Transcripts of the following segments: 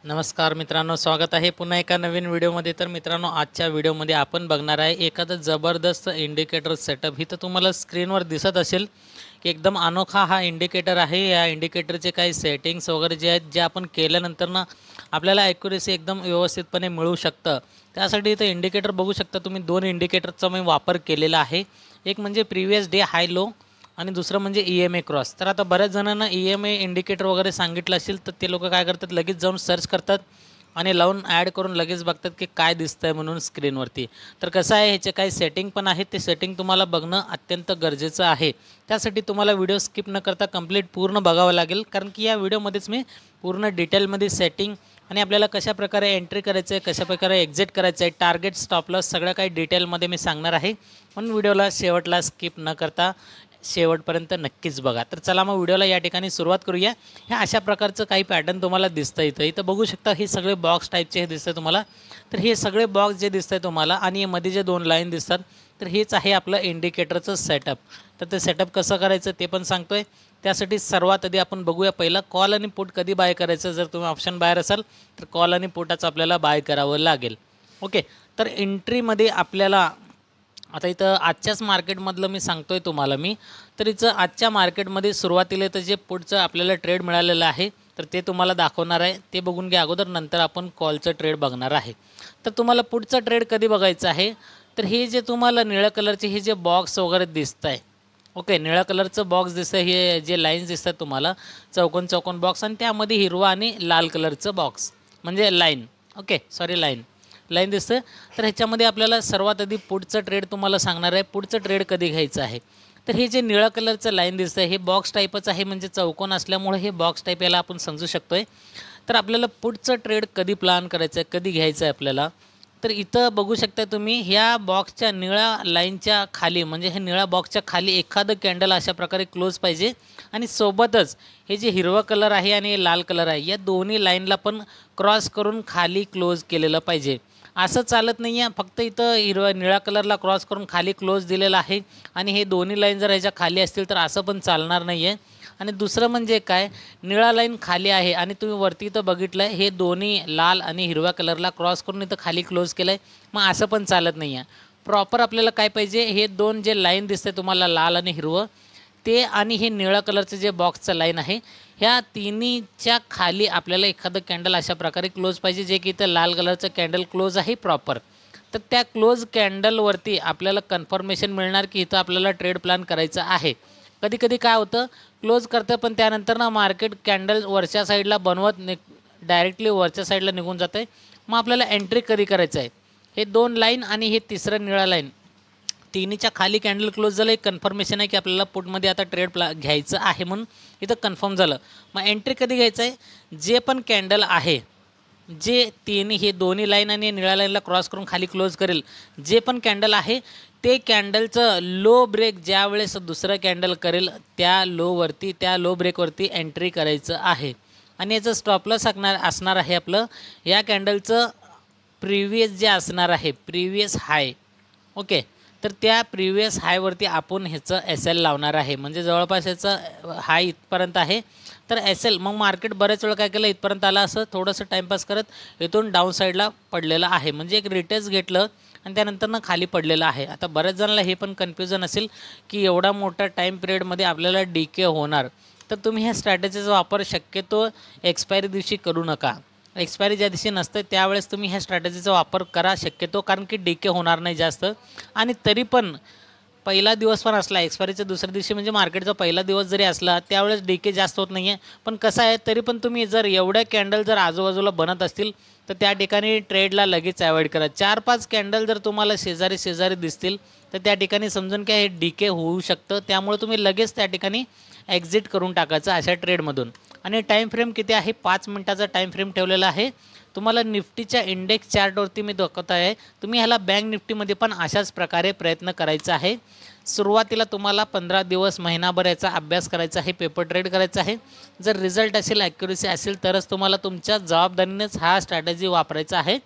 नमस्कार मित्रांनो, स्वागत आहे पुन्हा एका नवीन व्हिडिओमध्ये। तर मित्रांनो, आजच्या व्हिडिओमध्ये आपण बघणार आहे एखादा जबरदस्त इंडिकेटर सेटअप। इथं तुम्हाला स्क्रीनवर दिसत असेल की एकदम अनोखा हा इंडिकेटर आहे। या इंडिकेटरचे काही सेटिंग्स वगैरे जे आहेत, जे आपण केल्यानंतर ना आपल्याला ॲक्युरेसी एकदम व्यवस्थितपणे मिळू शकतं। त्यासाठी इथं इंडिकेटर बघू शकता तुम्ही। दोन इंडिकेटरचा मी वापर केलेला आहे। एक म्हणजे प्रिव्हियस डे हाय लो आणि दुसरं म्हणजे EMA क्रॉस। तर आता बऱ्याच जणांना EMA इंडिकेटर वगैरे सांगितलं असेल तर ते लोक काय करतात, लगेच जाऊन सर्च करतात आणि लावून ॲड करून लगेच बघतात की काय दिसतंय म्हणून स्क्रीनवरती। तर कसं आहे, ह्याचे काही सेटिंग पण आहेत, ते सेटिंग तुम्हाला बघणं अत्यंत गरजेचं आहे। त्यासाठी तुम्हाला व्हिडिओ स्किप न करता कंप्लीट पूर्ण बघावं लागेल, कारण की या व्हिडिओमध्येच मी पूर्ण डिटेलमध्ये सेटिंग आणि आपल्याला कशाप्रकारे एंट्री करायचं आहे, कशाप्रकारे एक्झिट करायचं आहे, टार्गेट स्टॉप लॉस सगळं काही डिटेलमध्ये मी सांगणार आहे। म्हणून व्हिडिओला शेवटला स्किप न करता शेवटपर्यंत नक्कीच बघा। तर चला मग व्हिडिओला या ठिकाणी सुरुवात करूया। ह्या अशा प्रकारचं काही पॅटर्न तुम्हाला दिसतं इथं बघू शकता। हे सगळे बॉक्स टाईपचे हे दिसतं तुम्हाला। तर हे सगळे बॉक्स जे दिसतंय तुम्हाला आणि मध्ये जे दोन लाईन दिसतात, तर हेच आहे आपलं इंडिकेटरचं सेटअप। तर ते सेटअप कसं करायचं ते पण सांगतोय। त्यासाठी सर्वात आधी आपण बघूया पहिला कॉल आणि पुट कधी बाय करायचं। जर तुम्ही ऑप्शन बायर असाल तर कॉल आणि पुटाच आपल्याला बाय करावं लागेल। ओके, तर एंट्रीमध्ये आपल्याला आता इथं आजच्याच मार्केटमधलं मी सांगतोय तुम्हाला मी। तर इथं आजच्या मार्केटमध्ये सुरुवातीला तर जे पुढचं आपल्याला ट्रेड मिळालेलं आहे, तर ते तुम्हाला दाखवणार आहे। ते बघून घ्या अगोदर, नंतर आपण कॉलचं ट्रेड बघणार आहे। तर तुम्हाला पुढचं ट्रेड कधी बघायचं आहे, तर हे जे तुम्हाला निळ्या कलरचे हे जे बॉक्स वगैरे दिसत आहे, ओके, निळ्या कलरचं बॉक्स दिसतं, हे जे लाईन्स दिसतात तुम्हाला चौकोन चौकोन बॉक्स, आणि त्यामध्ये हिरवा आणि लाल कलरचं बॉक्स म्हणजे लाईन, ओके सॉरी लाईन दिसतं। तर ह्याच्यामध्ये आपल्याला सर्वात आधी पुढचं ट्रेड तुम्हाला सांगणार आहे। पुढचं ट्रेड कधी घ्यायचं आहे, तर हे जे निळ्या कलरचं लाईन दिसतं हे बॉक्स टाईपच आहे, म्हणजे चौकोन असल्यामुळे हे बॉक्स टाईप याला आपण समजू शकतोय। तर आपल्याला पुढचं ट्रेड कधी प्लॅन करायचं आहे, कधी घ्यायचं आहे आपल्याला, तर इथं बघू शकता तुम्ही ह्या बॉक्सच्या निळ्या लाईनच्या खाली, म्हणजे हे निळ्या बॉक्सच्या खाली एखादं कॅन्डल अशा प्रकारे क्लोज पाहिजे, आणि सोबतच हे जे हिरवा कलर आहे आणि लाल कलर आहे या दोन्ही लाईनला पण क्रॉस करून खाली क्लोज केलेलं पाहिजे। असं चालत नाही आहे, फक्त इथं निळ्या कलरला क्रॉस करून खाली क्लोज दिलेला आहे आणि हे दोन्ही लाईन जर ह्याच्या खाली असतील तर असं पण चालणार नाही आहे। आणि दुसरं म्हणजे काय, निळा लाईन खाली आहे आणि तुम्ही वरती इथं बघितलं आहे हे दोन्ही लाल आणि हिरव्या कलरला क्रॉस करून इथं खाली क्लोज केलं आहे, मग असं पण चालत नाही आहे। प्रॉपर आपल्याला काय पाहिजे, हे दोन जे लाईन दिसते तुम्हाला लाल आणि हिरवं ते, आणि हे निळ्या कलरचं जे बॉक्सचं लाईन आहे, ह्या तिन्हीच्या खाली आपल्याला एखादं कॅन्डल अशा प्रकारे क्लोज पाहिजे, जे की इथं लाल कलरचं कॅन्डल क्लोज आहे प्रॉपर। तर त्या क्लोज कॅन्डलवरती आपल्याला कन्फर्मेशन मिळणार की इथं आपल्याला ट्रेड प्लॅन करायचं आहे। कधी कधी काय होतं, क्लोज करतं पण त्यानंतर ना मार्केट कॅन्डल वरच्या साईडला बनवत डायरेक्टली वरच्या साईडला निघून जातं आहे। मग आपल्याला एंट्री कधी करायचं आहे, हे दोन लाईन आणि हे तिसरं निळा लाईन तिन्हीच्या खाली कॅन्डल क्लोज झालं, एक कन्फर्मेशन आहे की आपल्याला पुटमध्ये आता ट्रेड घ्यायचं आहे, म्हणून इथं कन्फर्म झालं। मग एंट्री कधी घ्यायचं आहे, जे पण कॅन्डल आहे, जे हे दोन्ही लाईन आणि निळ्या लाईनला क्रॉस करून खाली क्लोज करेल, जे पण कॅन्डल आहे ते कॅन्डलचं लो ब्रेक ज्या वेळेस दुसरं कॅन्डल करेल त्या लो ब्रेकवरती एंट्री करायचं आहे। आणि याचं स्टॉप लॉस असणार आहे आपलं या कॅन्डलचं प्रिव्हियस जे असणार आहे, प्रिव्हियस हाय, ओके। तर त्या प्रिव्हियस हायवरती आपण ह्याचं SL लावणार आहे, म्हणजे जवळपास ह्याचं हाय इथपर्यंत आहे। तर SL मग मार्केट बरेच वेळ काय केलं, इथपर्यंत आला असं थोडंसं टाईमपास करत इथून डाऊन साईडला पडलेलं आहे, म्हणजे एक रिटेस्ट घेतलं आणि त्यानंतर ना खाली पडलेलं आहे। आता बऱ्याच जणांना हे पण कन्फ्युजन असेल की एवढा मोठा टाईम पिरियडमध्ये आपल्याला DK होणार, तर तुम्ही ह्या स्ट्रॅटेजीचा वापर शक्यतो एक्सपायरी दिवशी करू नका। एक्सपायरी ज्या दिवशी नसते त्यावेळेस तुम्ही ह्या स्ट्रॅटेजीचा वापर करा शक्यतो, कारण की DK होणार नाही जास्त। आणि तरी पण पहिला दिवस पण असला, एक्सपायरीच्या दुसऱ्या दिवशी म्हणजे मार्केटचा पहिला दिवस जरी असला त्यावेळेस DK जास्त होत नाही आहे। पण कसं आहे, तरी पण तुम्ही जर एवढ्या कॅन्डल जर आजूबाजूला बनत असतील तर त्या ठिकाणी ट्रेडला लगेच अवॉइड करा। 4-5 कॅन्डल जर तुम्हाला शेजारी दिसतील तर त्या ठिकाणी समजून की हे DK होऊ शकतं, त्यामुळे तुम्ही लगेच त्या ठिकाणी एक्झिट करून टाकायचं अशा ट्रेडमधून। आणि टाईम फ्रेम किती आहे, 5 मिनिटाचा टाईम फ्रेम ठेवलेला आहे तुम्हाला। निफ्टीच्या इंडेक्स चार्टवरती मी दाखवत आहे, तुम्ही ह्याला बँक निफ्टीमध्ये पण अशाच प्रकारे प्रयत्न करायचा आहे। सुरुवातीला तुम्हाला 15 दिवस महिनाभर याचा अभ्यास करायचा आहे, पेपर ट्रेड करायचा आहे। जर रिझल्ट असेल, ॲक्युरेसी असेल तरच तुम्हाला तुमच्या जबाबदारीनेच हा स्ट्रॅटेजी वापरायचा आहे।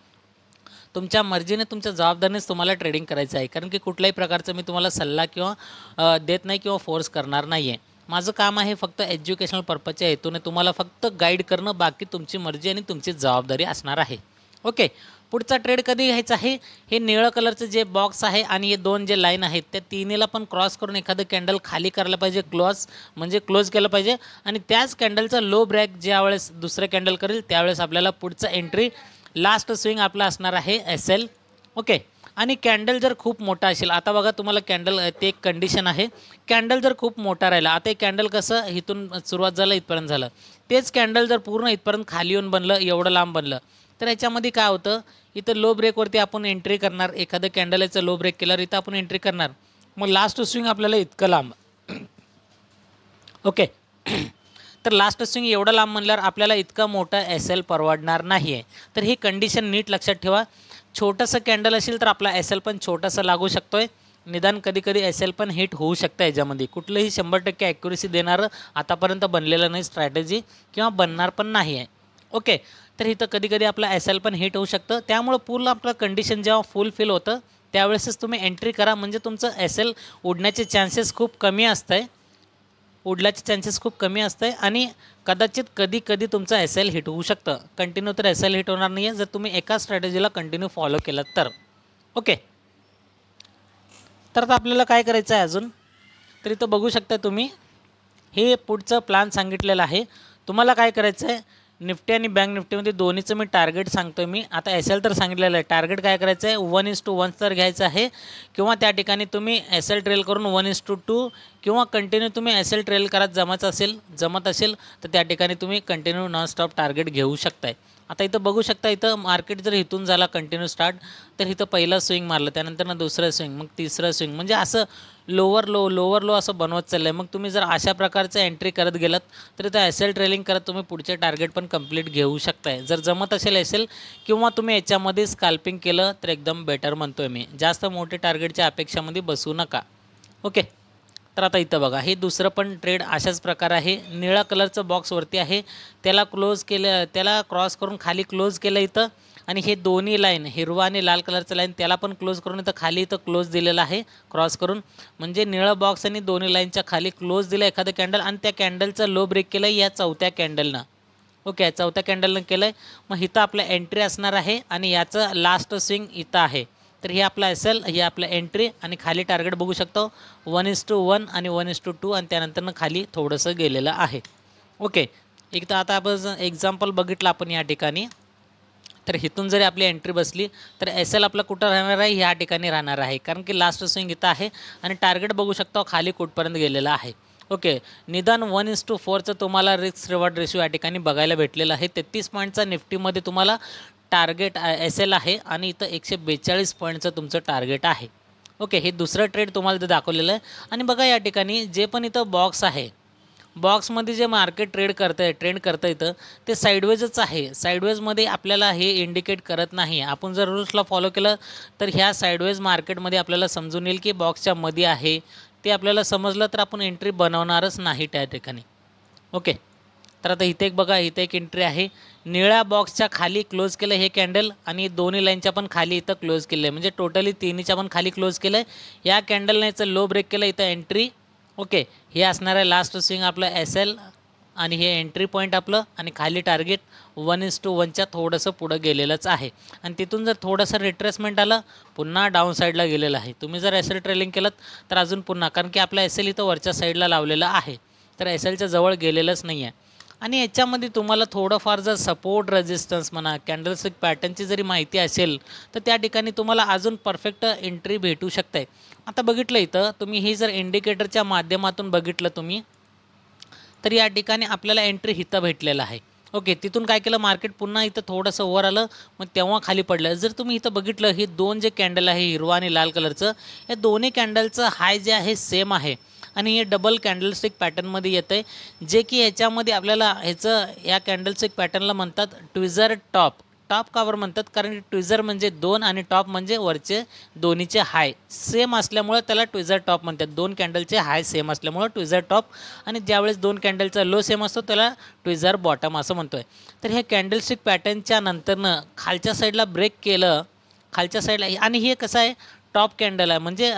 तुमच्या मर्जीने तुमच्या जबाबदारीनेच तुम्हाला ट्रेडिंग करायचं आहे, कारण की कुठल्याही प्रकारचं मी तुम्हाला सल्ला किंवा देत नाही किंवा फोर्स करणार नाही आहे। माझं काम आहे फक्त एज्युकेशनल पर्पजच्या हेतूने तुम्हाला फक्त गाईड करणं, बाकी तुमची मर्जी आणि तुमची जबाबदारी असणार आहे. ओके, पुढचा ट्रेड कधी घ्यायचा आहे, हे निळं कलरचं जे बॉक्स आहे आणि हे दोन जे लाईन आहेत त्या तिन्हीला पण क्रॉस करून एखादं कॅन्डल खाली करायला पाहिजे, क्लोज केलं पाहिजे आणि त्याच कॅन्डलचा लो ब्रेक ज्यावेळेस दुसरं कॅन्डल करेल त्यावेळेस आपल्याला पुढचं एंट्री लास्ट स्विंग आपला असणार आहे SL. ओके, आणि कॅन्डल जर खूप मोठा असेल, आता बघा तुम्हाला कॅन्डल ते एक कंडिशन आहे, कॅन्डल जर खूप मोठा राहिला, आता हे कॅन्डल कसं इथून सुरुवात झालं इथपर्यंत झालं, तेच कॅन्डल जर पूर्ण इथपर्यंत खाली येऊन बनलं, एवढं लांब बनलं, तर याच्यामध्ये काय होतं, इथं लो ब्रेकवरती आपण एंट्री करणार, एखादं कॅन्डल याचं लो ब्रेक केल्यावर इथं आपण एंट्री करणार, मग लास्ट स्विंग आपल्याला इतकं लांब. ओके, तर लास्ट स्विंग एवढं लांब म्हणल्यावर आपल्याला इतका मोठा SL परवडणार नाही आहे. तर ही कंडिशन नीट लक्षात ठेवा. छोटंसं कॅन्डल असेल तर आपला SL पण छोटासा लागू शकतो आहे, निदान कधी कधी SL पण हिट होऊ शकतं. याच्यामध्ये कुठलंही 100% ॲक्युरेसी देणारं आतापर्यंत बनलेलं नाही स्ट्रॅटेजी किंवा बनणार पण नाही आहे. ओके, तर इथं कधी कधी आपला SL पण हिट होऊ शकतं, त्यामुळं पूर्ण आपलं कंडिशन जेव्हा फुलफिल होतं त्यावेळेसच तुम्ही एंट्री करा, म्हणजे तुमचं SL उडण्याचे चान्सेस खूप कमी असतं आणि कदाचित कधी कधी तुमचं SL हिट होऊ शकतं. कंटिन्यू तर SL हिट होणार नाही आहे जर तुम्ही एका स्ट्रॅटेजीला कंटिन्यू फॉलो केलं तर. ओके, तर आता आपल्याला काय करायचं आहे अजून, तर इथं बघू शकता तुम्ही हे पुढचं प्लॅन सांगितलेलं आहे. तुम्हाला काय करायचं आहे, निफ्टी आणि बँक निफ्टीमध्ये दोन्हीचं मी टार्गेट सांगतो आहे. मी आता SL तर सांगितलेलं आहे, टार्गेट काय करायचं आहे 1:1 तर घ्यायचं आहे, किंवा त्या ठिकाणी तुम्ही SL ट्रेल करून 1:2 किंवा कंटिन्यू तुम्ही SL ट्रेल करत जमत असेल तर त्या ठिकाणी तुम्ही कंटिन्यू नॉनस्टॉप टार्गेट घेऊ शकताय. आता इथं बघू शकता, इथं मार्केट जर इथून झाला कंटिन्यू स्टार्ट तर इथं पहिला स्विंग मारलं, त्यानंतर दुसरं स्विंग, मग तिसरं स्विंग, म्हणजे असं लोअर लो असं बनवत चाललं आहे. मग तुम्ही जर अशा प्रकारचं एंट्री करत गेलात तर इथं SL ट्रेलिंग करत तुम्ही पुढचे टार्गेट पण कंप्लीट घेऊ शकताय. जर जमत असेल SL किंवा तुम्ही याच्यामध्ये स्कॅल्पिंग केलं तर एकदम बेटर म्हणतोय मी. जास्त मोठे टार्गेटच्या अपेक्षामध्ये बसू नका. ओके, तर आता इथं बघा हे दुसरं पण ट्रेड अशाच प्रकार आहे. निळा कलरचं बॉक्सवरती आहे, त्याला क्लोज केलं, त्याला क्रॉस करून खाली क्लोज केलं इथं, आणि हे दोन्ही लाईन हिरवा आणि लाल कलरचं लाईन त्याला पण क्लोज करून इथं खाली इथं क्लोज दिलेलं आहे क्रॉस करून, म्हणजे निळा बॉक्स आणि दोन्ही लाईनच्या खाली क्लोज दिला एखादं कॅन्डल आणि त्या कॅन्डलचा लो ब्रेक केलं या चौथ्या कॅन्डलनं. ओके, चौथ्या कॅन्डलनं केलं आहे. मग इथं आपलं एंट्री असणार आहे आणि याचं लास्ट स्विंग इथं आहे. तर हे आपला SL, हे आपलं एंट्री आणि खाली टार्गेट बघू शकतो 1:1 आणि 1:2 आणि त्यानंतरनं खाली थोडंसं गेलेलं आहे. ओके, एकदा आता आपण एक्झाम्पल बघितलं आपण या ठिकाणी, तर इथून जरी आपली एंट्री बसली तर SL आपला कुठं राहणार आहे, ह्या ठिकाणी राहणार आहे, कारण की लास्ट स्विंग इथं आहे आणि टार्गेट बघू शकतो खाली कुठपर्यंत गेलेला आहे. ओके, निदान 1:4चं तुम्हाला रिस्क रिवॉर्ड रेशिओ या ठिकाणी बघायला भेटलेलं आहे. 33 पॉईंटचा निफ्टीमध्ये तुम्हाला टार्गेट SL आहे आणि इथं 142 पॉईंटचं तुमचं टार्गेट आहे. ओके, हे दुसरं ट्रेड तुम्हाला इथं दाखवलेलं आहे. आणि बघा या ठिकाणी जे पण इथं बॉक्स आहे, बॉक्समध्ये जे मार्केट ट्रेंड करतं इथं ते साईडवेजच आहे. साईडवेजमध्ये आपल्याला हे इंडिकेट करत नाही. आपण जर रूल्सला फॉलो केलं तर ह्या साईडवेज मार्केटमध्ये आपल्याला समजून येईल की बॉक्सच्या मध्ये आहे, ते आपल्याला समजलं तर आपण एंट्री बनवणारच नाही त्या ठिकाणी. ओके, तर आता इथे एक बघा, इथे एक एंट्री आहे, निळ्या बॉक्सच्या खाली क्लोज केलं हे कॅन्डल आणि दोन्ही लाईनच्या पण खाली इथं क्लोज केलं आहे, म्हणजे टोटली तिन्हीच्या पण खाली क्लोज केलं आहे. या कॅन्डलने याचं लो ब्रेक केलं, इथं एंट्री. ओके, हे असणार आहे लास्ट स्विंग आपलं SL आणि हे एंट्री पॉईंट आपलं आणि खाली टार्गेट 1:1च्या थोडंसं पुढं गेलेलंच आहे आणि तिथून जर थोडंसं रिट्रेसमेंट आलं पुन्हा डाऊन साईडला गेलेलं आहे. तुम्ही जर SL ट्रेलिंग केलं तर अजून पुन्हा, कारण की आपला SL इथं वरच्या साईडला लावलेला आहे तर SLच्या जवळ गेलेलंच नाही आहे. आणि याच्यामध्ये तुम्हाला थोडंफार जर सपोर्ट रेजिस्टन्स म्हणा कॅन्डलस्टिक पॅटर्नची जरी माहिती असेल तर त्या ठिकाणी तुम्हाला अजून परफेक्ट एंट्री भेटू शकते. आता बघितलं इथं तुम्ही ही जर इंडिकेटरच्या माध्यमातून बघितलं तुम्ही तर या ठिकाणी आपल्याला एंट्री इथं भेटलेलं आहे. ओके, तिथून काय केलं मार्केट पुन्हा इथं थोडंसं वर आलं, मग तेव्हा खाली पडलं. जर तुम्ही इथं बघितलं ही दोन जे कॅन्डल आहे हिरवा आणि लाल कलरचं, या दोन्ही कॅन्डलचं हाय जे आहे सेम आहे आणि हे डबल कॅन्डलस्टिक पॅटर्नमध्ये येतं आहे, जे की ह्याच्यामध्ये आपल्याला या कॅन्डलस्टिक पॅटर्नला म्हणतात ट्विझर टॉप. टॉप कावर म्हणतात कारण ट्विझर म्हणजे दोन आणि टॉप म्हणजे वरचे दोन्हीचे हाय सेम असल्यामुळे त्याला ट्विझर टॉप म्हणतात. दोन कॅन्डलचे हाय सेम असल्यामुळे ट्विझर टॉप आणि ज्यावेळेस दोन कॅन्डलचा लो सेम असतो त्याला ट्विझर बॉटम असं म्हणतो आहे. तर हे कॅन्डलस्टिक पॅटर्नच्या नंतरनं खालच्या साईडला ब्रेक केलं, खालच्या साईडला, आणि हे कसं आहे टॉप कॅन्डल आहे, म्हणजे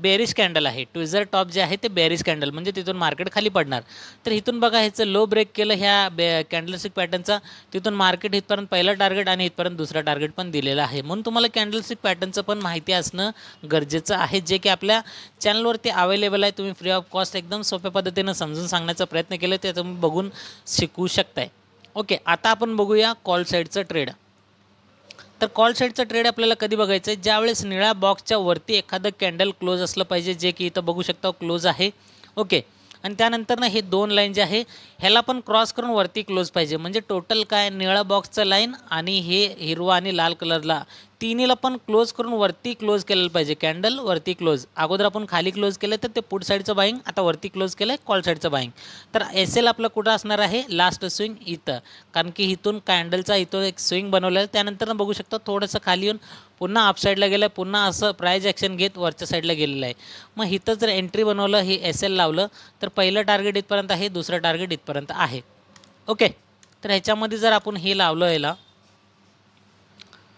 बेरिश कॅन्डल आहे. ट्विझर टॉप जे आहे ते बेरिश कॅन्डल, म्हणजे तिथून मार्केट खाली पडणार. तर इथून बघा ह्याचं लो ब्रेक केलं ह्या कॅन्डलस्टिक पॅटर्नचा, तिथून मार्केट इथपर्यंत पहिलं टार्गेट आणि इथपर्यंत दुसरा टार्गेट पण दिलेलं आहे. म्हणून तुम्हाला कॅन्डलस्टिक पॅटर्नचं पण माहिती असणं गरजेचं आहे, जे की आपल्या चॅनलवरती अवेलेबल आहे. तुम्ही फ्री ऑफ कॉस्ट एकदम सोप्या पद्धतीनं समजून सांगण्याचा प्रयत्न केला, ते तुम्ही बघून शिकू शकताय. ओके, आता आपण बघूया कॉल साईडचं ट्रेड. तर कॉल साईडचं ट्रेड आपल्याला कधी बघायचं आहे, ज्यावेळेस निळ्या बॉक्सच्या वरती एखादं कॅन्डल क्लोज असलं पाहिजे, जे की इथं बघू शकता क्लोज आहे. ओके, आणि त्यानंतर ना हे दोन लाईन जे आहे ह्याला पण क्रॉस करून वरती क्लोज पाहिजे. म्हणजे टोटल काय, निळा बॉक्सचं लाईन आणि हे हिरवा आणि लाल कलरला तिन्हीला पण क्लोज करून वरती क्लोज केलेलं पाहिजे. कॅन्डल वरती क्लोज, अगोदर आपण खाली क्लोज केलं तर ते पुट साईडचं बाईंग, आता वरती क्लोज केलं आहे कॉल साईडचं बाईंग. तर एस एल आपलं कुठं असणार आहे, लास्ट स्विंग इथं, कारण की इथून कॅन्डलचा इथं एक स्विंग बनवलं आहे. त्यानंतर बघू शकता थोडंसं खाली येऊन पुन्हा अप साईडला गेलं आहे, पुन्हा असं प्राइज ॲक्शन घेत वरच्या साईडला गेलेलं आहे. मग इथं जर एंट्री बनवलं, हे एस एल लावलं, तर पहिलं टार्गेट इथपर्यंत आहे, दुसरं टार्गेट इथपर्यंत आहे. ओके, तर ह्याच्यामध्ये जर आपण हे लावलं याला,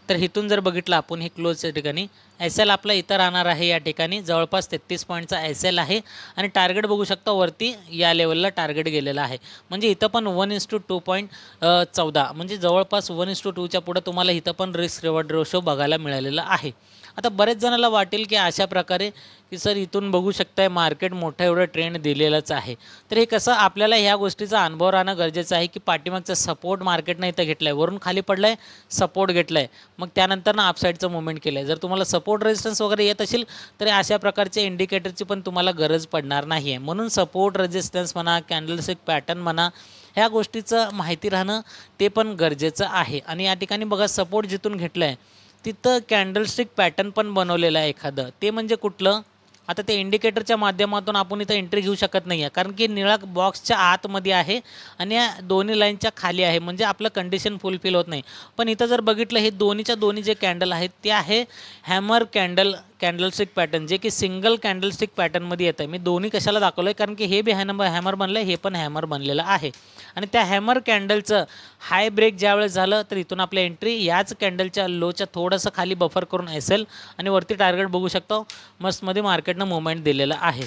तर इथून जर बघितलं आपण हे क्लोजच्या ठिकाणी एस एल आपला इथं राहणार आहे. या ठिकाणी जवळपास 33 पॉईंटचा एस एल आहे आणि टार्गेट बघू शकता वरती या लेवलला टार्गेट गेलेला आहे. म्हणजे इथं पण 1:2.14, म्हणजे जवळपास 1:2च्या पुढं तुम्हाला इथं पण रिस्क रिवॉर्ड रेशो बघायला मिळालेला आहे. आता बरेच जणाला वाटेल की अशा प्रकारे की सर इथून बघू शकताय मार्केट मोठं एवढं ट्रेंड दिलेलंच आहे. तर हे कसं आपल्याला ह्या गोष्टीचा अनुभव राहणं गरजेचं आहे की पाठीमागचा सपोर्ट मार्केटनं इथं घेतला आहे, वरून खाली पडला आहे, सपोर्ट घेतला आहे, मग त्यानंतर ना अपसाईडचं मुवमेंट केलं आहे. जर तुम्हाला सपोर्ट रेजिस्टन्स वगैरे येत असेल तर अशा प्रकारचे इंडिकेटरची पण तुम्हाला गरज पडणार नाही आहे. म्हणून सपोर्ट रेजिस्टन्स म्हणा, कॅन्डलस्टिक पॅटर्न म्हणा, ह्या गोष्टीचं माहिती राहणं ते पण गरजेचं आहे. आणि या ठिकाणी बघा सपोर्ट जिथून घेतलं आहे तिथं कॅन्डलस्टिक पॅटर्न पण बनवलेलं आहे एखादं, ते म्हणजे कुठलं, आता ते इंडिकेटरच्या माध्यमातून आपण इथं एंट्री घेऊ शकत नाही आहे, कारण की निळा बॉक्सच्या आतमध्ये आहे आणि या दोन्ही लाईनच्या खाली आहे, म्हणजे आपलं कंडिशन फुलफिल होत नाही. पण इथं जर बघितलं हे दोन्हीच्या दोन्ही जे कॅन्डल आहेत ते आहे हॅमर कॅन्डलस्टिक पॅटर्न, जे की सिंगल कॅन्डलस्टिक पॅटर्नमध्ये येतं आहे. मी दोन्ही कशाला दाखवलं आहे, कारण की हे बी हॅमर बनलं आहे, हे पण हॅमर बनलेलं आहे. आणि त्या हॅमर कॅन्डलचं हाय ब्रेक ज्यावेळेस झालं तर इथून आपल्या एंट्री याच कॅन्डलच्या लोच्या थोडंसं खाली बफर करून असेल आणि वरती टार्गेट बघू शकतो मस्तमध्ये मार्केटनं मुवमेंट दिलेलं आहे.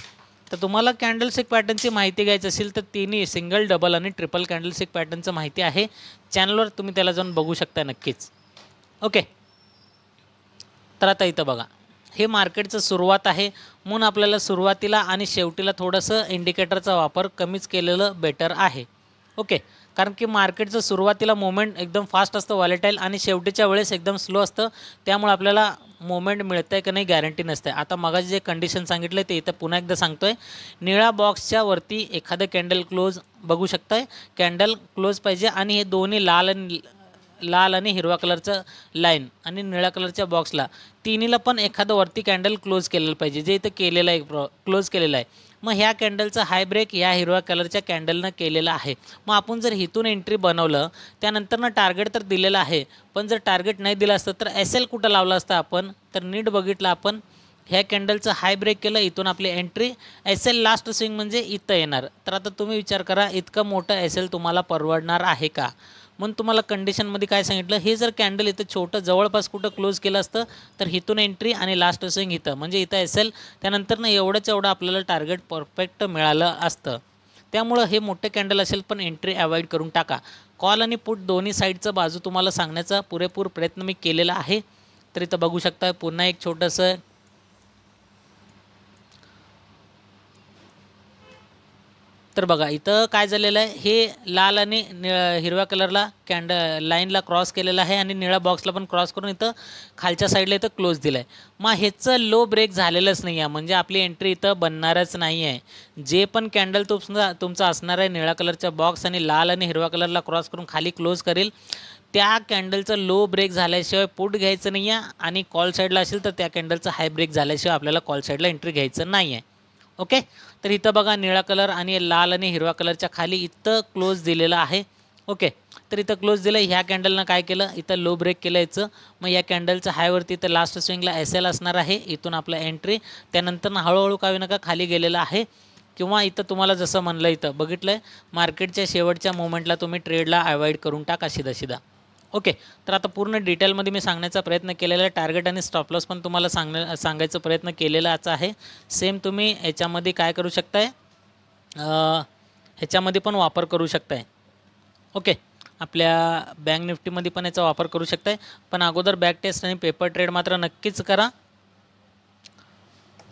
तर तुम्हाला कॅन्डलस्टिक पॅटर्नची माहिती घ्यायची असेल तर तिन्ही सिंगल, डबल आणि ट्रिपल कॅन्डलस्टिक पॅटर्नचं माहिती आहे चॅनलवर, तुम्ही त्याला जाऊन बघू शकता नक्कीच. ओके, तर आता इथं बघा हे मार्केटचं सुरुवात आहे, म्हणून आपल्याला सुरुवातीला आणि शेवटीला थोडंसं इंडिकेटरचा वापर कमीच केलेलं बेटर आहे. ओके, कारण की मार्केटचं सुरुवातीला मोमेंट एकदम फास्ट असतं व्हॉलेटाईल आणि शेवटीच्या वेळेस एकदम स्लो असतं, त्यामुळे आपल्याला मोमेंट मिळतं आहे की नाही गॅरंटी नसते. आता मगाशी जे कंडिशन सांगितलं ते इथं पुन्हा एकदा सांगतो आहे, निळा बॉक्सच्या वरती एखादं कॅन्डल क्लोज बघू शकताय, कॅन्डल क्लोज पाहिजे आणि हे दोन्ही लाल आणि हिरवा कलरचं लाईन आणि निळ्या कलरच्या बॉक्सला तिन्हीला पण एखादं वरती कॅन्डल क्लोज केलेलं पाहिजे, जे इथं केलेलं आहे, क्लोज केलेलं आहे. मग ह्या कॅन्डलचा हाय ब्रेक या हिरव्या कलरच्या कॅन्डलनं केलेला आहे. मग आपण जर इथून एंट्री बनवलं त्यानंतरनं टार्गेट तर दिलेलं आहे, पण जर टार्गेट नाही दिलं असतं तर एस एल कुठं लावलं असतं आपण, तर नीट बघितलं आपण ह्या कॅन्डलचं हाय ब्रेक केलं, इथून आपली entry S L last swing म्हणजे इथं येणार. तर आता तुम्ही विचार करा इतकं मोठं एस एल तुम्हाला परवडणार आहे का. म्हणून तुम्हाला कंडिशनमध्ये काय सांगितलं, हे जर कॅन्डल इथं छोटं जवळपास कुठं क्लोज केलं असतं तर इथून एंट्री आणि लास्ट स्विंग इथं, म्हणजे इथं असेल, त्यानंतर ना एवढंच एवढं आपल्याला टार्गेट परफेक्ट मिळालं असतं. त्यामुळं हे मोठे कॅन्डल असेल पण एंट्री अवॉइड करून टाका. कॉल आणि पुट दोन्ही साईडचं बाजू तुम्हाला सांगण्याचा पुरेपूर प्रयत्न मी केलेला आहे. तर इथं बघू शकता पुन्हा एक छोटंसं तर बघा इथं काय झालेलं आहे, हे लाल आणि हिरव्या कलरला लाईनला क्रॉस केलेला आहे आणि निळ्या बॉक्सला पण क्रॉस करून इथं खालच्या साईडला इथं क्लोज दिलं आहे. मग ह्याचं लो ब्रेक झालेलंच नाही आहे, म्हणजे आपली एंट्री इथं बनणारच नाही आहे. जे पण कॅन्डल तुमचा असणार आहे निळ्या कलरचा बॉक्स आणि लाल आणि हिरव्या कलरला क्रॉस करून खाली क्लोज करेल, त्या कॅन्डलचं लो ब्रेक झाल्याशिवाय पुट घ्यायचं नाही आहे. आणि कॉल साईडला असेल तर त्या कॅन्डलचं हाय ब्रेक झाल्याशिवाय आपल्याला कॉल साईडला एंट्री घ्यायचं नाही आहे. ओके, तर इथं बघा निळा कलर आणि लाल आणि हिरव्या कलरच्या खाली इथं क्लोज दिलेलं आहे. ओके, तर इथं क्लोज दिलं, ह्या कॅन्डलनं काय केलं, इथं लो ब्रेक केलं याचं. मग या कॅन्डलचं हायवरती इथं लास्ट स्विंगला एस एल असणार आहे, इथून आपलं एंट्री, त्यानंतर हळूहळू काही नका खाली गेलेलं आहे. किंवा इथं तुम्हाला जसं म्हणलं इथं बघितलं आहे मार्केटच्या शेवटच्या मोमेंटला तुम्ही ट्रेडला अवॉइड करून टाका सीधा. ओके, तर आता पूर्ण डिटेलमध्ये मी सांगण्याचा प्रयत्न केलेला आहे. टार्गेट आणि स्टॉप लॉस पण तुम्हाला सांगायचा प्रयत्न केलेलाच आहे. सेम तुम्ही ह्याच्यामध्ये काय करू शकताय, ह्याच्यामध्ये पण वापर करू शकताय. ओके, आपल्या बँक निफ्टीमध्ये पण याचा वापर करू शकताय. पण अगोदर बॅक टेस्ट आणि पेपर ट्रेड मात्र नक्कीच करा.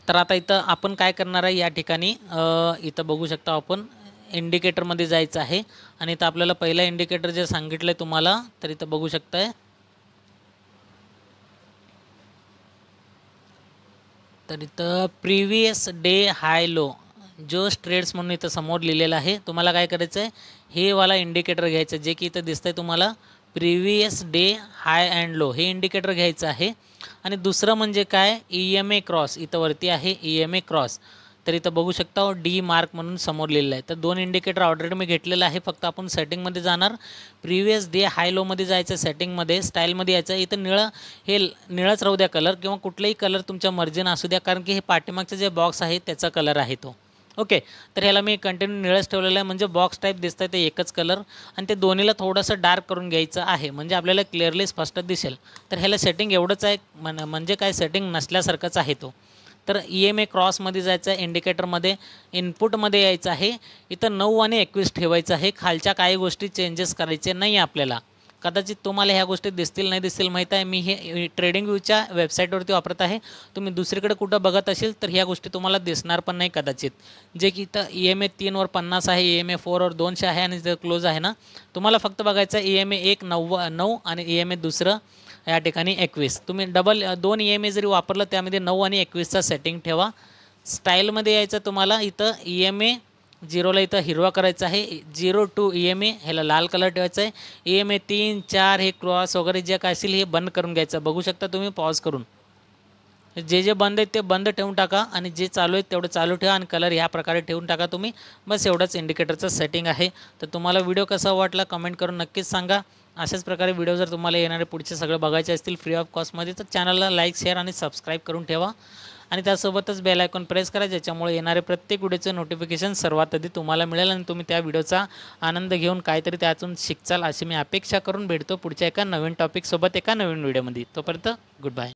तर आता इथं आपण काय करणार आहे, या ठिकाणी इथं बघू शकता आपण इंडिकेटरमध्ये जायचं आहे आणि इथं आपल्याला पहिला इंडिकेटर जे सांगितलं आहे तुम्हाला, तर इथं बघू शकताय. तर इथं प्रिव्हियस डे हाय लो जो ट्रेड्स म्हणून इथं समोर लिहिलेलं आहे. तुम्हाला काय करायचं आहे, हे वाला इंडिकेटर घ्यायचं जे की इथं दिसतंय तुम्हाला, previous day high and low, हे इंडिकेटर घ्यायचं आहे. आणि दुसरं म्हणजे काय, EMA क्रॉस इथं वरती आहे, EMA क्रॉस. तर इथं बघू शकता डी मार्क म्हणून समोर लिहिलेलं आहे. तर 2 इंडिकेटर ऑलरेडी मी घेतलेलं आहे. फक्त आपण सेटिंगमध्ये जाणार, प्रिव्हियस डे हाय लोमध्ये जायचं, सेटिंगमध्ये स्टाईलमध्ये यायचं. इथं निळं, हे निळाच राहू द्या कलर, किंवा कुठलाही कलर तुमच्या मर्जीनं असू द्या, कारण की हे पाठीमागचं जे बॉक्स आहे त्याचा कलर आहे तो. ओके, तर ह्याला मी कंटिन्यू निळच ठेवलेलं आहे, म्हणजे बॉक्स टाईप दिसतं ते एकच कलर. आणि ते दोन्हीला थोडंसं डार्क करून घ्यायचं आहे, म्हणजे आपल्याला क्लिअरली स्पष्ट दिसेल. तर ह्याला सेटिंग एवढंच आहे, म्हणजे काय सेटिंग नसल्यासारखंच आहे तो. तर EMA क्रॉसमध्ये जायचं आहे, इंडिकेटरमध्ये इनपुटमध्ये यायचं आहे. इथं 9 आणि 21 ठेवायचं आहे. खालच्या काही गोष्टी चेंजेस करायचे नाही आपल्याला. कदाचित तुम्हाला ह्या गोष्टी दिसतील नाही दिसतील माहीत आहे. मी हे ट्रेडिंग व्ह्यूच्या वेबसाईटवरती वापरत आहे. तुम्ही दुसरीकडे कुठं बघत असेल तर ह्या गोष्टी तुम्हाला दिसणार पण नाही कदाचित. जे की इथं EMA 3 वर 50 आहे, EMA 4 वर 200 आहे आणि जर क्लोज आहे ना, तुम्हाला फक्त बघायचं आहे EMA 1 9 आणि EMA दुसरं या ठिकाणी 21. तुम्ही डबल 2 EMA जरी वापरलं त्यामध्ये 9 आणि 21चा सेटिंग ठेवा. स्टाईलमध्ये यायचं तुम्हाला, इथं EMA 0ला इथं हिरवा करायचा आहे, 0 to EMA ह्याला लाल कलर ठेवायचा आहे. EMA 3 4 हे क्रॉस वगैरे जे काय असेल हे बंद करून घ्यायचं. बघू शकता तुम्ही पॉज करून, जे बंद आहेत ते बंद ठेवून टाका आणि जे चालू आहेत तेवढं चालू ठेवा आणि कलर ह्या प्रकारे ठेवून टाका तुम्ही. बस एवढंच इंडिकेटरचं सेटिंग आहे. तर तुम्हाला व्हिडिओ कसा वाटला कमेंट करून नक्कीच सांगा. अशाच प्रकारे व्हिडिओ जर तुम्हाला येणारे पुढचे सगळे बघायचे असतील फ्री ऑफ कॉस्टमध्ये, तर चॅनलला लाईक शेअर आणि सबस्क्राईब करून ठेवा. आणि त्यासोबतच बेल आयकॉन प्रेस करा, ज्याच्यामुळे येणारे प्रत्येक व्हिडिओचे नोटिफिकेशन सर्वात आधी तुम्हाला मिळेल आणि तुम्ही त्या व्हिडिओचा आनंद घेऊन काहीतरी त्यातून शिकचाल अशी मी अपेक्षा करून भेटतो पुढच्या एका नवीन टॉपिकसोबत एका नवीन व्हिडिओमध्ये. तोपर्यंत गुड बाय.